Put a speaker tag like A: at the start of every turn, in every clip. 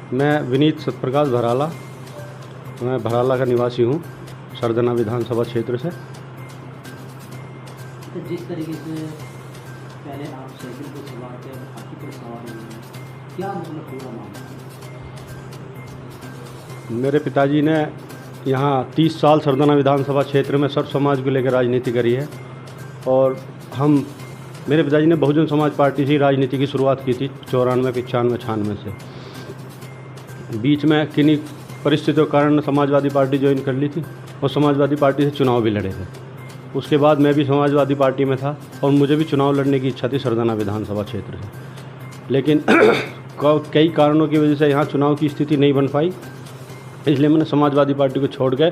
A: मैं विनीत सतप्रकाश भराला, मैं भराला का निवासी हूँ, सरदना विधानसभा क्षेत्र से।
B: तो जिस तरीके से पहले आप साइकिल पर सवार थे, अब हाथी पर सवार हुए हैं, क्या मतलब पूरा मामला है?
A: मेरे पिताजी ने यहाँ 30 साल सरदना विधानसभा क्षेत्र में सर्व समाज को लेकर राजनीति करी है और मेरे पिताजी ने बहुजन समाज पार्टी से ही राजनीति की शुरुआत की थी 94, 95, 96 से। बीच में किन्हीं परिस्थितियों के कारण समाजवादी पार्टी ज्वाइन कर ली थी और समाजवादी पार्टी से चुनाव भी लड़े थे। उसके बाद मैं भी समाजवादी पार्टी में था और मुझे भी चुनाव लड़ने की इच्छा थी सरदना विधानसभा क्षेत्र से, लेकिन कई कारणों की वजह से यहाँ चुनाव की स्थिति नहीं बन पाई, इसलिए मैंने समाजवादी पार्टी को छोड़ गए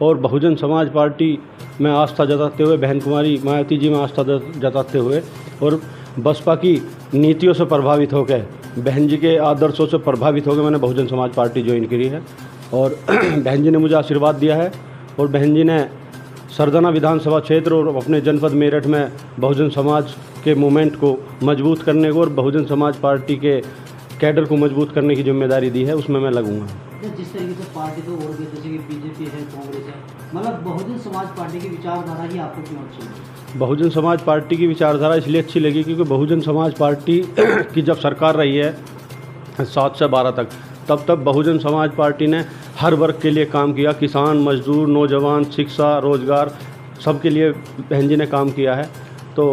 A: और बहुजन समाज पार्टी में आस्था जताते हुए, बहन कुमारी मायावती जी में आस्था जताते हुए और बसपा की नीतियों से प्रभावित होकर, बहन जी के आदर्शों से प्रभावित होकर मैंने बहुजन समाज पार्टी ज्वाइन करी है और बहन जी ने मुझे आशीर्वाद दिया है और बहन जी ने सरदना विधानसभा क्षेत्र और अपने जनपद मेरठ में बहुजन समाज के मूवमेंट को मजबूत करने को और बहुजन समाज पार्टी के कैडर को मजबूत करने की जिम्मेदारी दी है, उसमें मैं लगूंगा।
B: जिस तरीके से पार्टी तो और भी जैसे कि बीजेपी है, कांग्रेस है, मतलब बहुजन समाज पार्टी की विचारधारा ही आपको क्यों अच्छी लगी?
A: बहुजन समाज पार्टी की विचारधारा इसलिए अच्छी लगी क्योंकि बहुजन समाज पार्टी की जब सरकार रही है 7 से 12 तक, तब बहुजन समाज पार्टी ने हर वर्ग के लिए काम किया। किसान, मजदूर, नौजवान, शिक्षा, रोजगार, सबके लिए बहन जी ने काम किया है। तो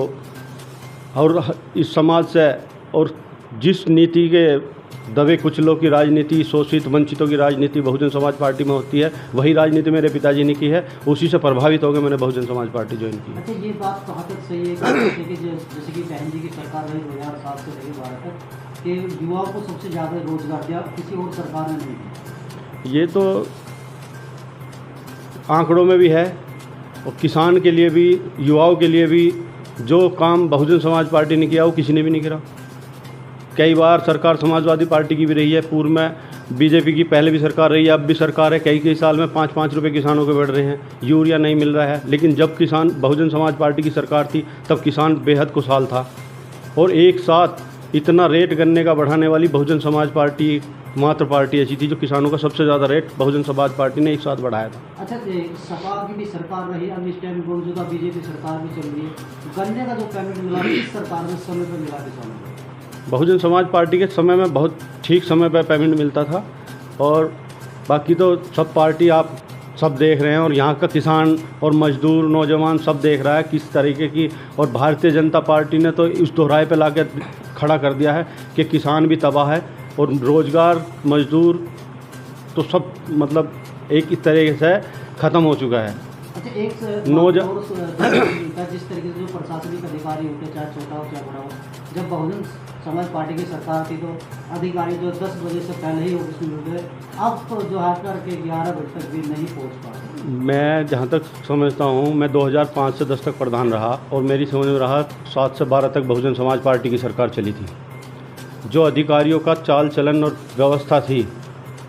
A: और इस समाज से और जिस नीति के दबे कुचलों की राजनीति, शोषित वंचितों की राजनीति बहुजन समाज पार्टी में होती है, वही राजनीति मेरे पिताजी ने की है, उसी से प्रभावित होकर मैंने बहुजन समाज पार्टी ज्वाइन की।
B: अच्छा, ये बात कहाँ तक सही है कि जैसे कि बहन जी की सरकार रही 2007 से लेकर 12 तक कि युवाओं को सबसे ज़्यादा रोजगार दिया, किसी और सरकार ने नहीं दिया?
A: ये तो आंकड़ों में भी है और किसान के लिए भी, युवाओं के लिए भी जो काम बहुजन समाज पार्टी ने किया वो किसी ने भी नहीं करा। कई बार सरकार समाजवादी पार्टी की भी रही है, पूर्व में बीजेपी की पहले भी सरकार रही है, अब भी सरकार है। कई साल में 5-5 रुपये किसानों के बढ़ रहे हैं, यूरिया नहीं मिल रहा है, लेकिन जब किसान बहुजन समाज पार्टी की सरकार थी तब किसान बेहद खुशहाल था और एक साथ इतना रेट गन्ने का बढ़ाने वाली बहुजन समाज पार्टी मात्र पार्टी ऐसी थी जो किसानों का सबसे ज़्यादा रेट बहुजन समाज पार्टी ने एक साथ बढ़ाया था।
B: अच्छा, सपा की भी सरकार रही, अब इस टाइम मौजूदा बीजेपी सरकार भी चल रही है, गन्ने का जो पेमेंट मिला इस सरकार ने समय पर मिला किसानों को?
A: बहुजन समाज पार्टी के समय में बहुत ठीक समय पर पेमेंट मिलता था और बाकी तो सब पार्टी आप सब देख रहे हैं और यहाँ का किसान और मजदूर, नौजवान सब देख रहा है किस तरीके की। और भारतीय जनता पार्टी ने तो इस दोहराए पे लाके खड़ा कर दिया है कि किसान भी तबाह है और रोज़गार, मजदूर तो सब मतलब एक इस तरीके से ख़त्म हो चुका है।
B: अच्छा, एक जिस तरीके से जो प्रशासनिक अधिकारी होते, चाहे छोटा हो चाहे बड़ा हो, जब बहुजन समाज पार्टी की सरकार थी तो अधिकारी जो 10 बजे से पहले ही ऑफिस में मिलते, अब तो जो है करके 11 बजे तक भी नहीं पहुंच पाते।
A: मैं जहाँ तक समझता हूँ, मैं 2005 से 10 तक प्रधान रहा और मेरी समझ में रहा 7 से 12 तक बहुजन समाज पार्टी की सरकार चली थी। जो अधिकारियों का चाल चलन और व्यवस्था थी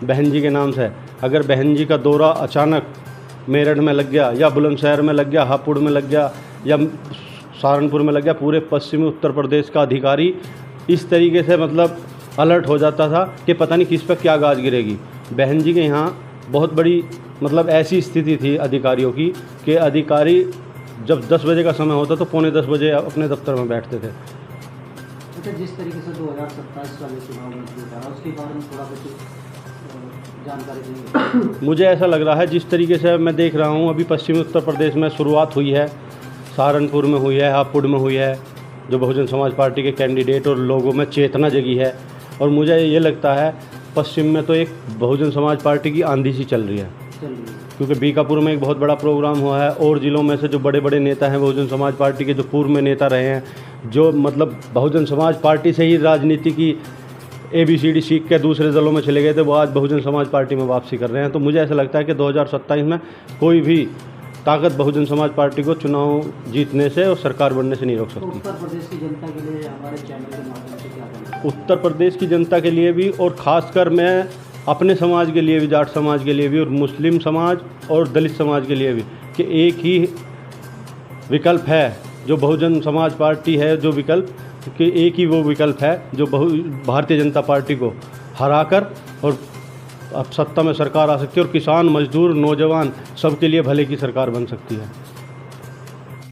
A: बहन जी के नाम से, अगर बहन जी का दौरा अचानक मेरठ में लग गया या बुलंदशहर में लग गया, हापुड़ में लग गया या सहारनपुर में लग गया, पूरे पश्चिमी उत्तर प्रदेश का अधिकारी इस तरीके से मतलब अलर्ट हो जाता था कि पता नहीं किस पर क्या गाज गिरेगी। बहन जी के यहाँ बहुत बड़ी मतलब ऐसी स्थिति थी अधिकारियों की कि अधिकारी जब 10 बजे का समय होता तो 9:45 बजे अपने दफ्तर में बैठते थे।
B: अच्छा, जिस तरीके से 2027 वाले चुनाव में जीता, उसके बारे में थोड़ा कुछ जानकारी देंगे?
A: मुझे ऐसा लग रहा है, जिस तरीके से मैं देख रहा हूँ अभी पश्चिमी उत्तर प्रदेश में शुरुआत हुई है, सहारनपुर में हुई है, हापुड़ में हुई है, जो बहुजन समाज पार्टी के कैंडिडेट और लोगों में चेतना जगी है और मुझे ये लगता है पश्चिम में तो एक बहुजन समाज पार्टी की आंधी सी चल रही है, क्योंकि बीकापुर में एक बहुत बड़ा प्रोग्राम हुआ है और ज़िलों में से जो बड़े बड़े नेता हैं बहुजन समाज पार्टी के, जो पूर्व में नेता रहे हैं, जो मतलब बहुजन समाज पार्टी से ही राजनीति की ABCD सीख के दूसरे दलों में चले गए थे, वो आज बहुजन समाज पार्टी में वापसी कर रहे हैं। तो मुझे ऐसा लगता है कि 2027 में कोई भी ताकत बहुजन समाज पार्टी को चुनाव जीतने से और सरकार बनने से नहीं रोक सकती।
B: उत्तर प्रदेश की जनता के लिए हमारे चैनल के माध्यम से क्या कहना?
A: उत्तर प्रदेश की जनता के लिए भी और ख़ासकर मैं अपने समाज के लिए भी, जाट समाज के लिए भी और मुस्लिम समाज और दलित समाज के लिए भी, कि एक ही विकल्प है जो बहुजन समाज पार्टी है, जो विकल्प कि एक ही वो विकल्प है जो भारतीय जनता पार्टी को हराकर और अब सत्ता में सरकार आ सकती है और किसान, मजदूर, नौजवान सबके लिए भले की सरकार बन सकती है।